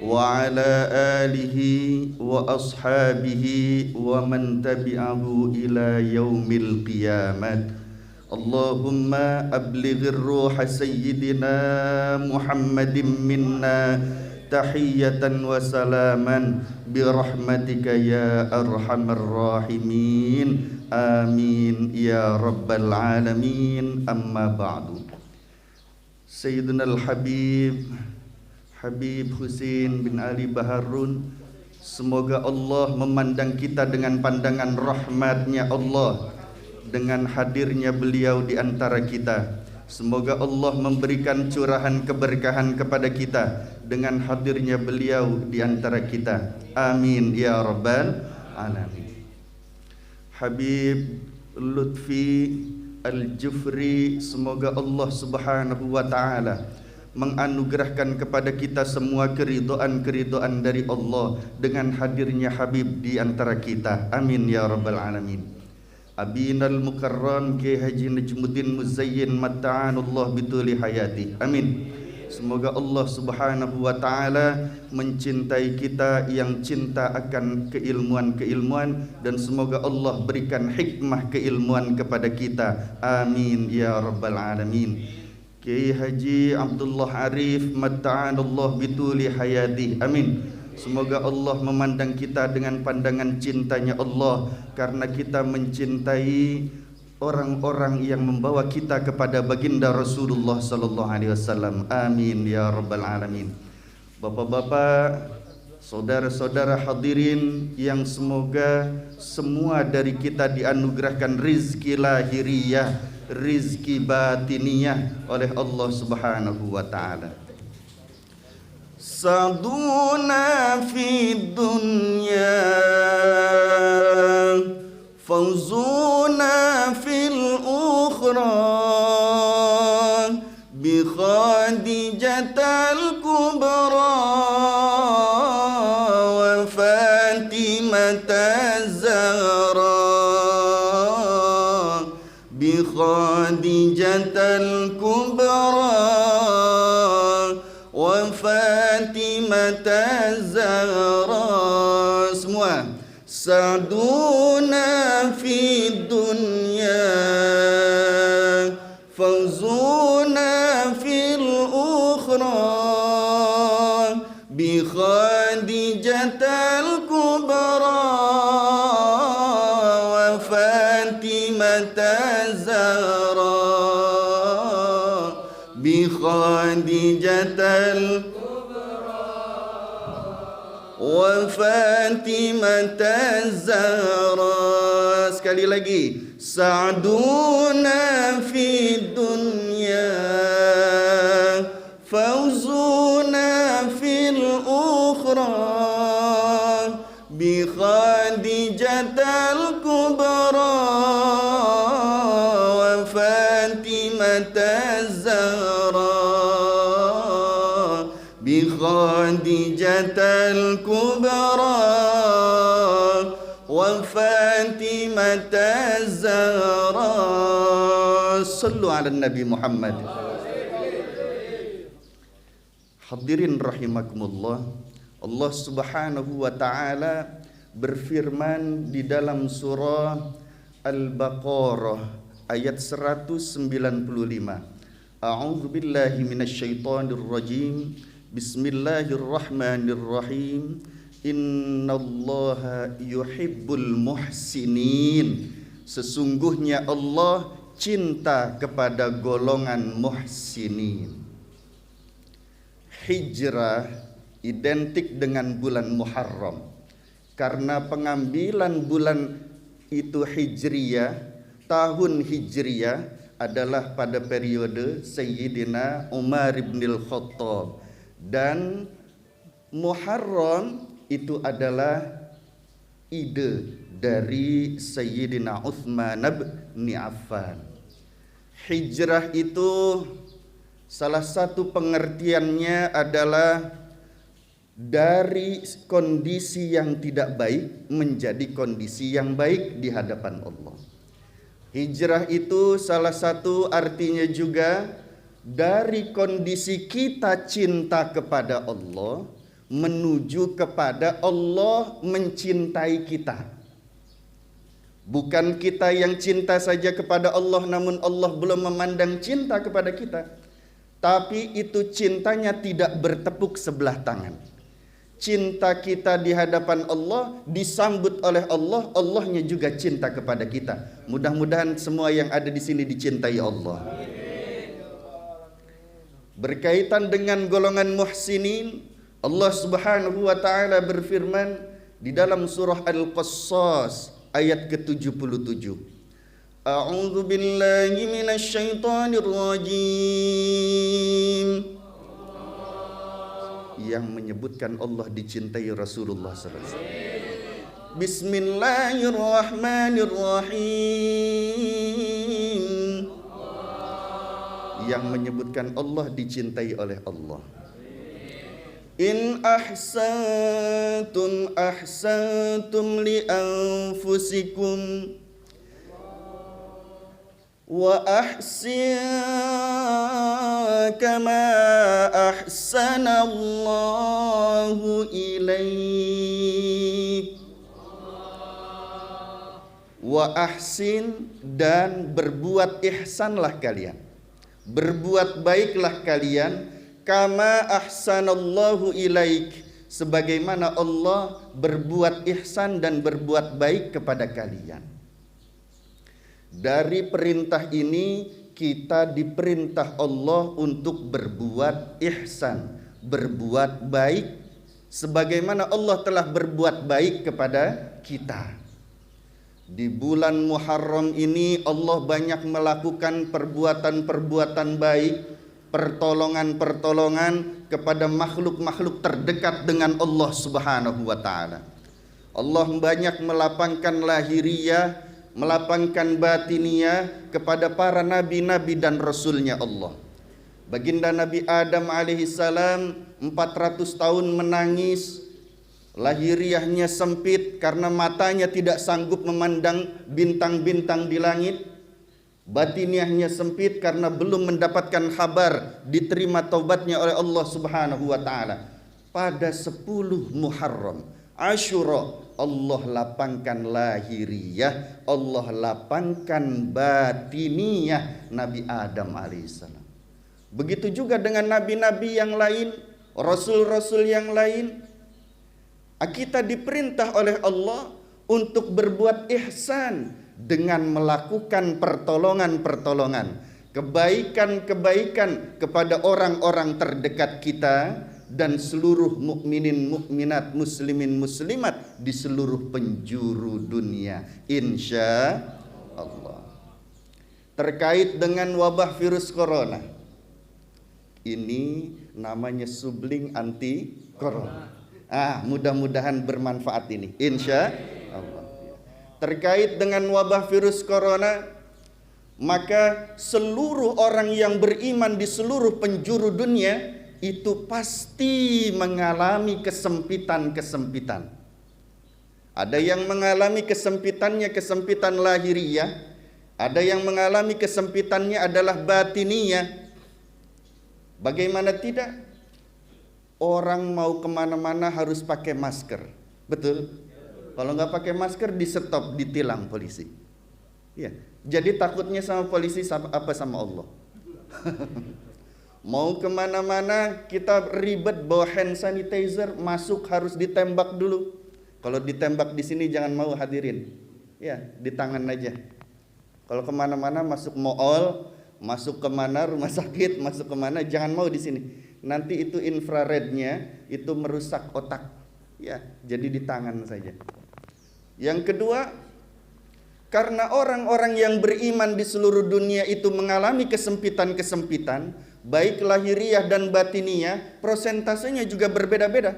وعلى آله وأصحابه ومن تبعه إلى يوم القيامة. اللهم أبلغ الروح سيدنا محمد منا تحية وسلاما برحمتك يا أرحم الراحمين آمين يا رب العالمين. أما بعد. سيدنا الحبيب Habib Husin bin Ali Baharun, semoga Allah memandang kita dengan pandangan rahmat-Nya Allah dengan hadirnya beliau di antara kita. Semoga Allah memberikan curahan keberkahan kepada kita dengan hadirnya beliau di antara kita. Amin ya rabbal alamin. Habib Lutfi Al-Jufri, semoga Allah Subhanahu wa taala menganugerahkan kepada kita semua keridhaan dari Allah dengan hadirnya Habib di antara kita. Amin ya rabbal alamin. Abinal Mukarram Kiai Haji Najmuddin Muzayyin matta'anullah bituli hayati. Amin. Semoga Allah Subhanahu wa taala mencintai kita yang cinta akan keilmuan-keilmuan, dan semoga Allah berikan hikmah keilmuan kepada kita. Amin ya rabbal alamin. Kiai Haji Abdullah Arif matta'anallah bituli hayati. Amin. Semoga Allah memandang kita dengan pandangan cintanya Allah, karena kita mencintai orang-orang yang membawa kita kepada baginda Rasulullah sallallahu alaihi wasallam. Amin ya rabbal alamin. Bapak-bapak, saudara-saudara hadirin yang semoga semua dari kita dianugerahkan rizki lahiriah, rizki batiniyah oleh Allah Subhanahu wa taala. Saduna fid dunya fawzuna fil ukhra bi Khadijatal kubra wa Fatimataz Zahra bi Khadijatal kubra wa Fatimataz Zahra. Semua Saduna fid dunya fawzuna fil ukhra bi Khadijatal kubra wa Fatimataz Zahra bi Khadijatal wa Fatimataz Zahra. Sekali lagi, Sa'duna fid dunya fawzuna fil ukhra bi Khadijatal kubra wa Fatimataz Zahra bi Khadijatal kubra wa Fatimataz Zahra. Sallu ala Nabi Muhammad. Hadirin rahimakumullah, Allah Subhanahu wa taala berfirman di dalam surah Al-Baqarah ayat 195. A'udzu billahi minasyaitonir rajim. Bismillahirrahmanirrahim. Innallaha yuhibbul muhsinin. Sesungguhnya Allah cinta kepada golongan muhsinin. Hijrah identik dengan bulan Muharram, karena pengambilan bulan itu Hijriyah, tahun Hijriyah adalah pada periode Sayyidina Umar ibn al-Khattab, dan Muharram itu adalah ide dari Sayyidina Utsman bin Affan. Hijrah itu salah satu pengertiannya adalah dari kondisi yang tidak baik menjadi kondisi yang baik di hadapan Allah. Hijrah itu salah satu artinya juga dari kondisi kita cinta kepada Allah menuju kepada Allah mencintai kita. Bukan kita yang cinta saja kepada Allah, namun Allah belum memandang cinta kepada kita. Tapi itu cintanya tidak bertepuk sebelah tangan. Cinta kita di hadapan Allah disambut oleh Allah, Allahnya juga cinta kepada kita. Mudah-mudahan semua yang ada di sini dicintai Allah. Berkaitan dengan golongan muhsinin, Allah Subhanahu wa taala berfirman di dalam surah Al-Qassas ayat ke-77. A'udzu billahi minasy syaithanir rajim. Yang menyebutkan Allah dicintai Rasulullah SAW. Bismillahirrahmanirrahim. Yang menyebutkan Allah dicintai oleh Allah. In ahsantum ahsantum li anfusikum wa ahsin kama ahsanallahu ilaik. Wa ahsin, dan berbuat ihsanlah kalian, berbuat baiklah kalian, kama ahsanallahu ilaik, sebagaimana Allah berbuat ihsan dan berbuat baik kepada kalian. Dari perintah ini kita diperintah Allah untuk berbuat ihsan, berbuat baik sebagaimana Allah telah berbuat baik kepada kita. Di bulan Muharram ini Allah banyak melakukan perbuatan-perbuatan baik, pertolongan-pertolongan kepada makhluk-makhluk terdekat dengan Allah Subhanahu wa taala. Allah banyak melapangkan lahiriah, melapangkan batiniyah kepada para nabi-nabi dan rasulnya Allah. Baginda Nabi Adam alaihissalam 400 tahun menangis, lahiriahnya sempit karena matanya tidak sanggup memandang bintang-bintang di langit. Batiniahnya sempit karena belum mendapatkan kabar diterima taubatnya oleh Allah Subhanahu wa taala. Pada 10 Muharram, Asyura, Allah lapangkan lahiriah, Allah lapangkan batiniyah Nabi Adam alaihissalam. Begitu juga dengan nabi-nabi yang lain, rasul-rasul yang lain. Kita diperintah oleh Allah untuk berbuat ihsan dengan melakukan pertolongan-pertolongan, kebaikan-kebaikan kepada orang-orang terdekat kita dan seluruh mukminin mukminat, muslimin muslimat di seluruh penjuru dunia, insya Allah. Terkait dengan wabah virus corona, ini namanya subling anti corona. Mudah-mudahan bermanfaat ini, insya Allah. Terkait dengan wabah virus corona, maka seluruh orang yang beriman di seluruh penjuru dunia itu pasti mengalami kesempitan-kesempitan. Ada yang mengalami kesempitannya kesempitan lahiriah, ada yang mengalami kesempitannya adalah batiniyah. Bagaimana tidak? Orang mau kemana-mana harus pakai masker, betul? Kalau nggak pakai masker di stop, ditilang polisi. Ya, jadi takutnya sama polisi apa sama Allah? Mau kemana-mana kita ribet bawa hand sanitizer, masuk harus ditembak dulu. Kalau ditembak di sini jangan mau hadirin, ya di tangan aja. Kalau kemana-mana masuk mall, masuk kemana rumah sakit, masuk kemana jangan mau di sini. Nanti itu infrarednya itu merusak otak, ya jadi di tangan saja. Yang kedua, karena orang-orang yang beriman di seluruh dunia itu mengalami kesempitan-kesempitan, baik lahiriah dan batiniyah, prosentasenya juga berbeda-beda.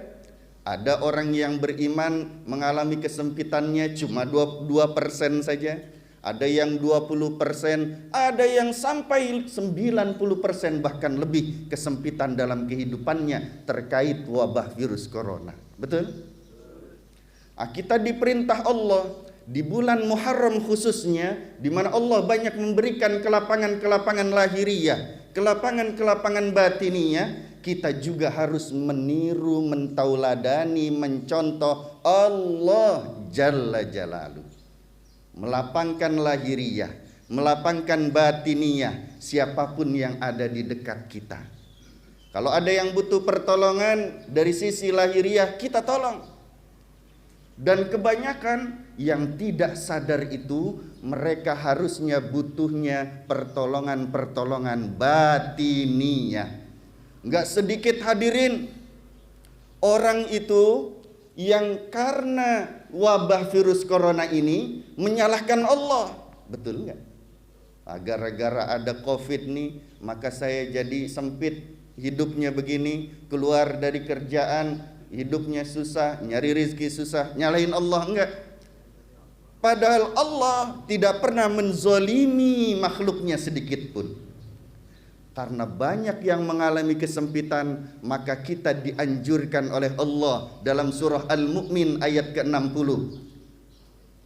Ada orang yang beriman mengalami kesempitannya cuma 2% saja, ada yang 20%, ada yang sampai 90% bahkan lebih kesempitan dalam kehidupannya terkait wabah virus corona. Betul? Kita diperintah Allah di bulan Muharram khususnya, di mana Allah banyak memberikan kelapangan-kelapangan lahiriah, kelapangan-kelapangan batiniyah, kita juga harus meniru, mentauladani, mencontoh Allah Jalla Jalaluh. Melapangkan lahiriah, melapangkan batiniah siapapun yang ada di dekat kita. Kalau ada yang butuh pertolongan dari sisi lahiriah, kita tolong. Dan kebanyakan yang tidak sadar itu, mereka harusnya butuhnya pertolongan-pertolongan batiniah. Nggak sedikit hadirin orang itu yang karena wabah virus corona ini menyalahkan Allah. Betul nggak? Gara-gara ada COVID nih, maka saya jadi sempit hidupnya begini, keluar dari kerjaan, hidupnya susah, nyari rezeki susah, nyalahin Allah. Enggak. Padahal Allah tidak pernah menzolimi makhluknya sedikit pun. Karena banyak yang mengalami kesempitan, maka kita dianjurkan oleh Allah dalam surah Al-Mu'min ayat ke-60.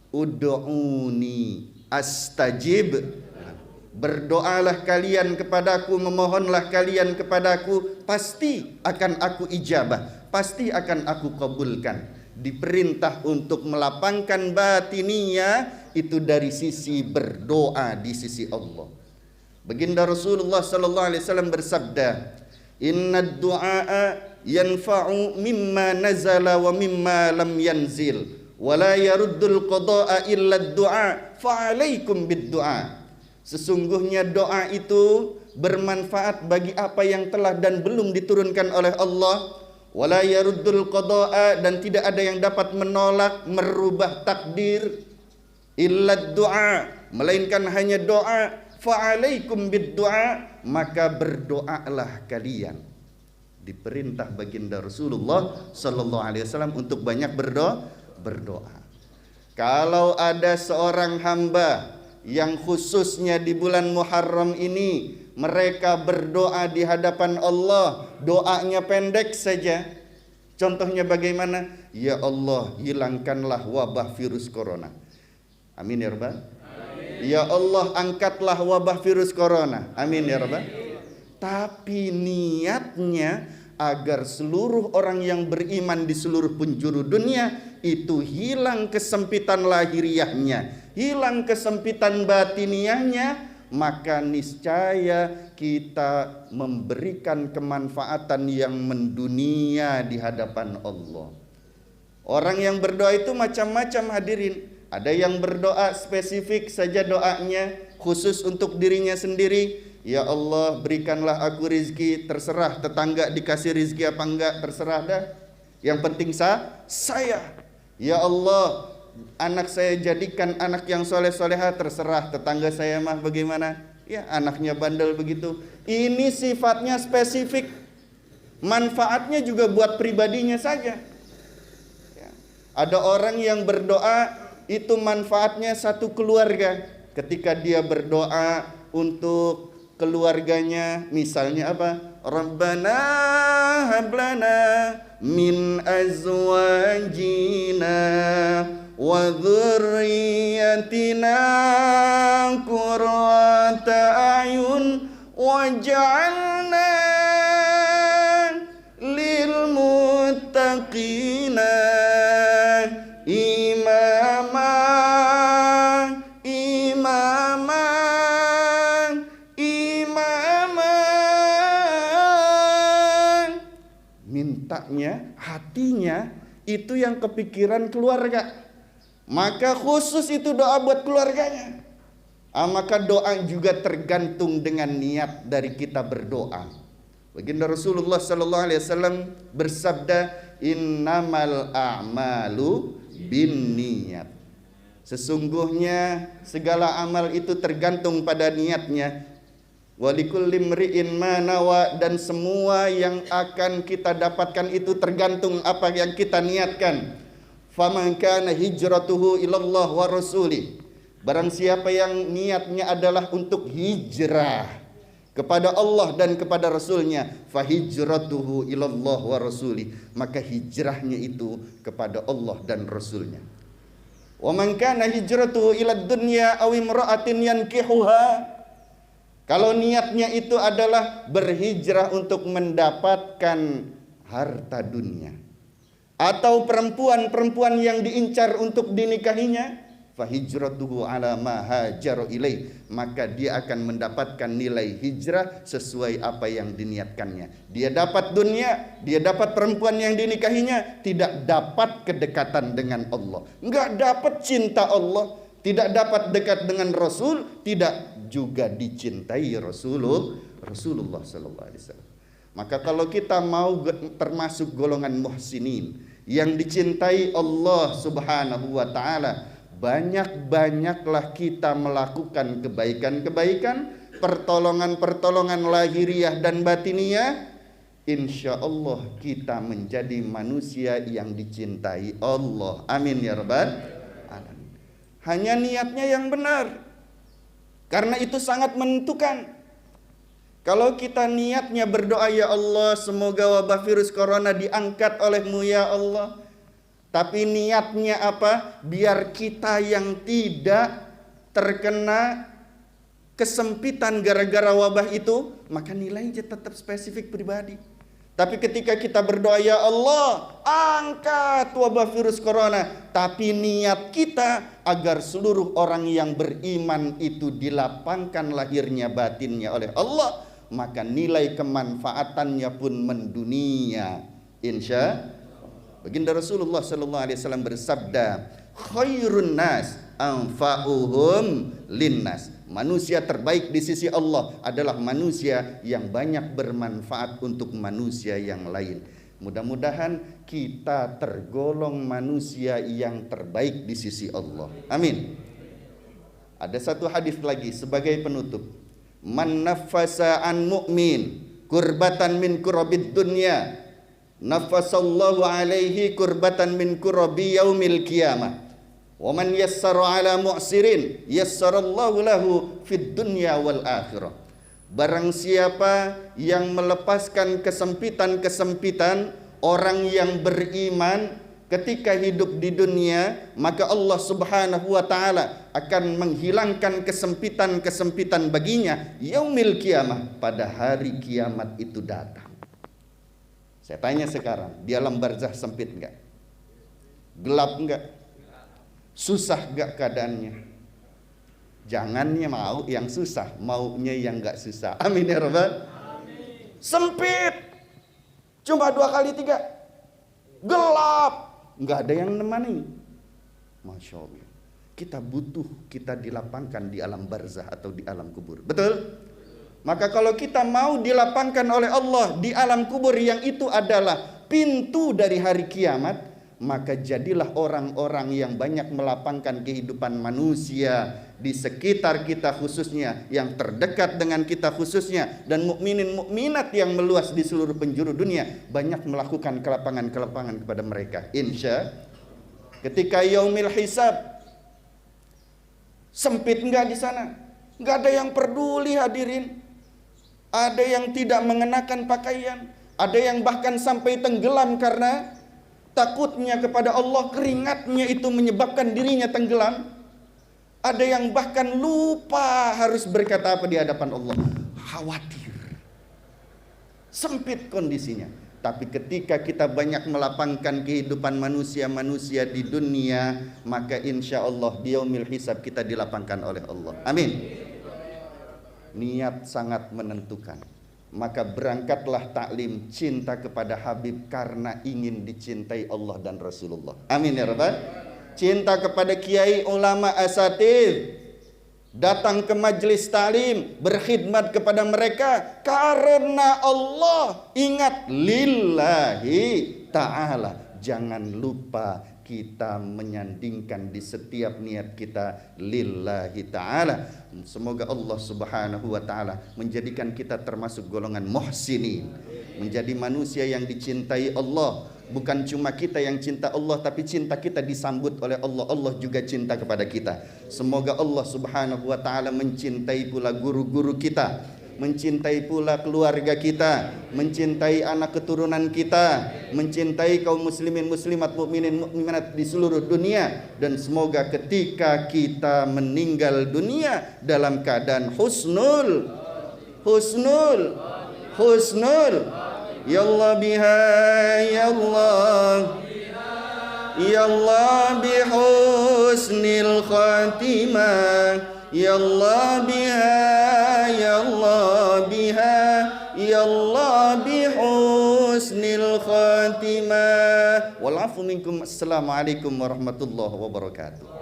Ud'uni astajib. Berdoalah kalian kepadaku, memohonlah kalian kepadaku, pasti akan aku ijabah, pasti akan aku kabulkan. Diperintah untuk melapangkan batininya itu dari sisi berdoa di sisi Allah. Baginda Rasulullah sallallahu alaihi wasallam bersabda, "Inna du'a yanfa'u mimma nazala wa mimma lam yanzil, wa la yaruddul qada'a illa ad-du'a, fa'alaikum bid-du'a." Sesungguhnya doa itu bermanfaat bagi apa yang telah dan belum diturunkan oleh Allah. Wa la yaruddul qada'a, dan tidak ada yang dapat menolak, merubah takdir, illa ad-du'a, melainkan hanya doa. Fa'alaikum bid-du'a, maka berdoalah kalian. Diperintah baginda Rasulullah sallallahu alaihi wasallam untuk banyak berdoa. Kalau ada seorang hamba yang khususnya di bulan Muharram ini mereka berdoa di hadapan Allah, doanya pendek saja. Contohnya bagaimana? Ya Allah, hilangkanlah wabah virus corona. Amin ya rabbal. Ya Allah, angkatlah wabah virus corona. Amin ya rabbal. Tapi niatnya agar seluruh orang yang beriman di seluruh penjuru dunia itu hilang kesempitan lahiriahnya, hilang kesempitan batiniahnya, maka niscaya kita memberikan kemanfaatan yang mendunia di hadapan Allah. Orang yang berdoa itu macam-macam hadirin. Ada yang berdoa spesifik saja doanya, khusus untuk dirinya sendiri. Ya Allah, berikanlah aku rizki, terserah tetangga dikasih rizki apa enggak, terserah dah. Yang penting saya. Ya Allah, anak saya jadikan anak yang soleh-soleha, terserah tetangga saya mah bagaimana. Ya, anaknya bandel begitu. Ini sifatnya spesifik. Manfaatnya juga buat pribadinya saja. Ya. Ada orang yang berdoa itu manfaatnya satu keluarga. Ketika dia berdoa untuk keluarganya, misalnya apa? Rabbana hablana min azwajina wa dzurriyyatina qurrata a'yun waj'alna lil muttaqina imama. Mintanya, hatinya itu yang kepikiran keluarga, maka khusus itu doa buat keluarganya. Maka doa juga tergantung dengan niat dari kita berdoa. Baginda Rasulullah sallallahu alaihi wasallam bersabda, innamal a'malu binniyat. Sesungguhnya segala amal itu tergantung pada niatnya. Walikulli mri'in ma nawa, dan semua yang akan kita dapatkan itu tergantung apa yang kita niatkan. Faman kana hijratuhu ilallah wa rasulih. Barang siapa yang niatnya adalah untuk hijrah kepada Allah dan kepada Rasulnya, fahijratuhu ilallah wa rasulih, maka hijrahnya itu kepada Allah dan Rasulnya. Wa man kana hijratuhu ilad dunya aw imra'atin yankihuha, Kalau niatnya itu adalah berhijrah untuk mendapatkan harta dunia, atau perempuan-perempuan yang diincar untuk dinikahinya, fahijratuhu ala ma hajara ilaih, maka dia akan mendapatkan nilai hijrah sesuai apa yang diniatkannya. Dia dapat dunia, dia dapat perempuan yang dinikahinya, tidak dapat kedekatan dengan Allah, enggak dapat cinta Allah, tidak dapat dekat dengan Rasul, tidak juga dicintai Rasulullah sallallahu alaihi wasallam. Maka kalau kita mau termasuk golongan muhsinin yang dicintai Allah Subhanahu wa taala, banyak-banyaklah kita melakukan kebaikan-kebaikan, pertolongan-pertolongan lahiriah dan batiniah. Insya Allah kita menjadi manusia yang dicintai Allah. Amin ya rabbal alamin. Hanya niatnya yang benar, karena itu sangat menentukan. Kalau kita niatnya berdoa, ya Allah semoga wabah virus corona diangkat olehmu ya Allah, tapi niatnya apa? Biar kita yang tidak terkena kesempitan gara-gara wabah itu, maka nilainya tetap spesifik pribadi. Tapi ketika kita berdoa, ya Allah angkat wabah virus corona, tapi niat kita agar seluruh orang yang beriman itu dilapangkan lahirnya batinnya oleh Allah, maka nilai kemanfaatannya pun mendunia. Insya Baginda Rasulullah sallallahu alaihi wasallam bersabda, khairun nas anfa'uhum linnas. Manusia terbaik di sisi Allah adalah manusia yang banyak bermanfaat untuk manusia yang lain. Mudah-mudahan kita tergolong manusia yang terbaik di sisi Allah. Amin. Ada satu hadis lagi sebagai penutup. Man nafasa an mu'min kurbatan min kurabid dunya, nafasallahu alaihi kurbatan min kurabi yaumil qiyamah. Wa man yassara ala mu'sirin yassarallahu lahu fid dunya wal akhirah. Barang siapa yang melepaskan kesempitan-kesempitan orang yang beriman ketika hidup di dunia, maka Allah Subhanahu wa taala akan menghilangkan kesempitan-kesempitan baginya yaumil qiyamah, pada hari kiamat itu datang. Saya tanya sekarang, di alam barzah sempit enggak? Gelap enggak? Susah enggak keadaannya? Jangannya mau yang susah, maunya yang enggak susah. Amin ya rabbal. Sempit, cuma 2 kali 3, gelap, enggak ada yang nemani. Masya Allah. Kita butuh, kita dilapangkan di alam barzah atau di alam kubur. Betul? Maka kalau kita mau dilapangkan oleh Allah di alam kubur, yang itu adalah pintu dari hari kiamat, maka jadilah orang-orang yang banyak melapangkan kehidupan manusia di sekitar kita khususnya, yang terdekat dengan kita khususnya, dan mukminin mukminat yang meluas di seluruh penjuru dunia, banyak melakukan kelapangan-kelapangan kepada mereka. Insya ketika yaumil hisab, sempit enggak di sana? Enggak ada yang peduli hadirin. Ada yang tidak mengenakan pakaian, ada yang bahkan sampai tenggelam karena takutnya kepada Allah, keringatnya itu menyebabkan dirinya tenggelam. Ada yang bahkan lupa harus berkata apa di hadapan Allah, khawatir. Sempit kondisinya. Tapi ketika kita banyak melapangkan kehidupan manusia-manusia di dunia, maka insya Allah di yaumil hisab kita dilapangkan oleh Allah. Amin. Niat sangat menentukan. Maka berangkatlah taklim cinta kepada Habib karena ingin dicintai Allah dan Rasulullah. Amin ya rabbal. Cinta kepada kiai, ulama, asatidz, datang ke majlis taklim, berkhidmat kepada mereka karena Allah. Ingat, lillahi ta'ala. Jangan lupa kita menyandingkan di setiap niat kita lillahi ta'ala. Semoga Allah Subhanahu wa ta'ala menjadikan kita termasuk golongan muhsinin, menjadi manusia yang dicintai Allah. Bukan cuma kita yang cinta Allah, tapi cinta kita disambut oleh Allah. Allah juga cinta kepada kita. Semoga Allah Subhanahu wa ta'ala mencintai pula guru-guru kita, mencintai pula keluarga kita, mencintai anak keturunan kita, mencintai kaum muslimin muslimat, mukminin mukminat di seluruh dunia. Dan semoga ketika kita meninggal dunia dalam keadaan husnul husnul ya Allah biha ya Allah ya Allah bihusnil khatimah ya Allah biha ya Allah biha ya Allah bihusnil khatimah wal afu minkum. Assalamualaikum warahmatullahi wabarakatuh.